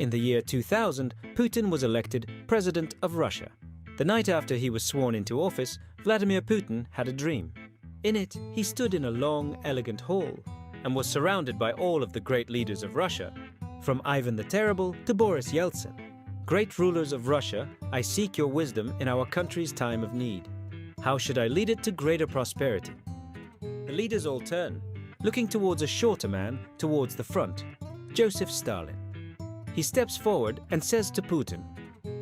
In the year 2000, Putin was elected President of Russia. The night after he was sworn into office, Vladimir Putin had a dream. In it, he stood in a long, elegant hall and was surrounded by all of the great leaders of Russia, from Ivan the Terrible to Boris Yeltsin. Great rulers of Russia, I seek your wisdom in our country's time of need. How should I lead it to greater prosperity? The leaders all turn, looking towards a shorter man towards the front, Joseph Stalin. He steps forward and says to Putin,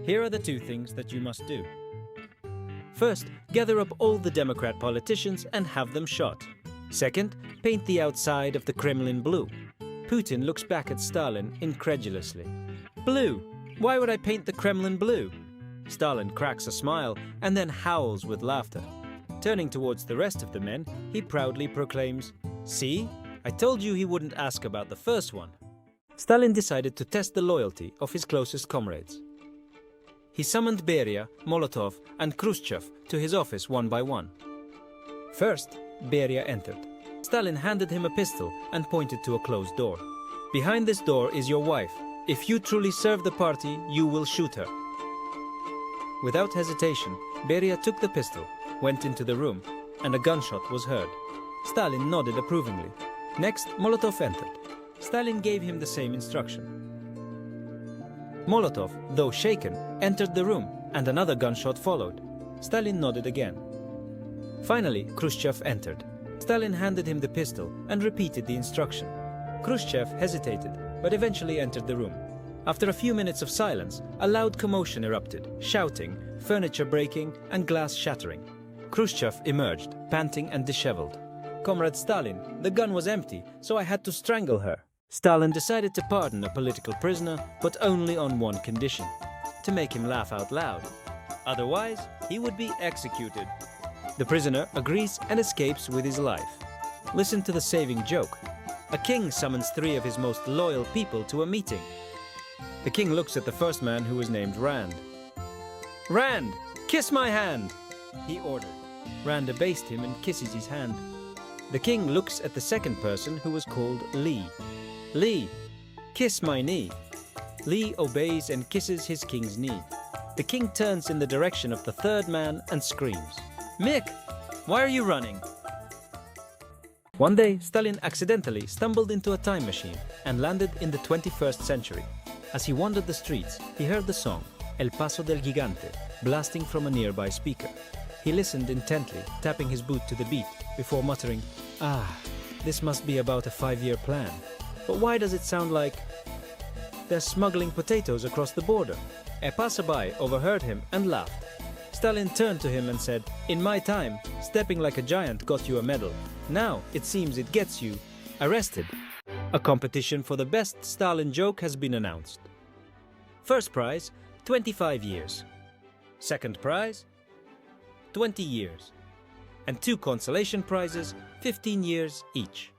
"Here are the two things that you must do. First, gather up all the Democrat politicians and have them shot. Second, paint the outside of the Kremlin blue." Putin looks back at Stalin incredulously. "Blue? Why would I paint the Kremlin blue?" Stalin cracks a smile and then howls with laughter. Turning towards the rest of the men, he proudly proclaims, "See, I told you he wouldn't ask about the first one." Stalin decided to test the loyalty of his closest comrades. He summoned Beria, Molotov, and Khrushchev to his office one by one. First, Beria entered. Stalin handed him a pistol and pointed to a closed door. "Behind this door is your wife. If you truly serve the party, you will shoot her." Without hesitation, Beria took the pistol, went into the room, and a gunshot was heard. Stalin nodded approvingly. Next, Molotov entered. Stalin gave him the same instruction. Molotov, though shaken, entered the room, and another gunshot followed. Stalin nodded again. Finally, Khrushchev entered. Stalin handed him the pistol and repeated the instruction. Khrushchev hesitated, but eventually entered the room. After a few minutes of silence, a loud commotion erupted, shouting, furniture breaking, and glass shattering. Khrushchev emerged, panting and disheveled. "Comrade Stalin, the gun was empty, so I had to strangle her." Stalin decided to pardon a political prisoner, but only on one condition: to make him laugh out loud. Otherwise, he would be executed. The prisoner agrees and escapes with his life. Listen to the saving joke. A king summons 3 of his most loyal people to a meeting. The king looks at the first man, who was named Rand. "Rand, kiss my hand!" he ordered. Rand abased him and kisses his hand. The king looks at the second person, who was called Lee. "Lee, kiss my knee." Lee obeys and kisses his king's knee. The king turns in the direction of the third man and screams, "Mick, why are you running?" One day, Stalin accidentally stumbled into a time machine and landed in the 21st century. As he wandered the streets, he heard the song, El Paso del Gigante, blasting from a nearby speaker. He listened intently, tapping his boot to the beat, before muttering, "Ah, this must be about a 5-year plan. But why does it sound like they're smuggling potatoes across the border?" A passerby overheard him and laughed. Stalin turned to him and said, "In my time, stepping like a giant got you a medal. Now, it seems it gets you arrested." A competition for the best Stalin joke has been announced. First prize, 25 years. Second prize, 20 years. And 2 consolation prizes, 15 years each.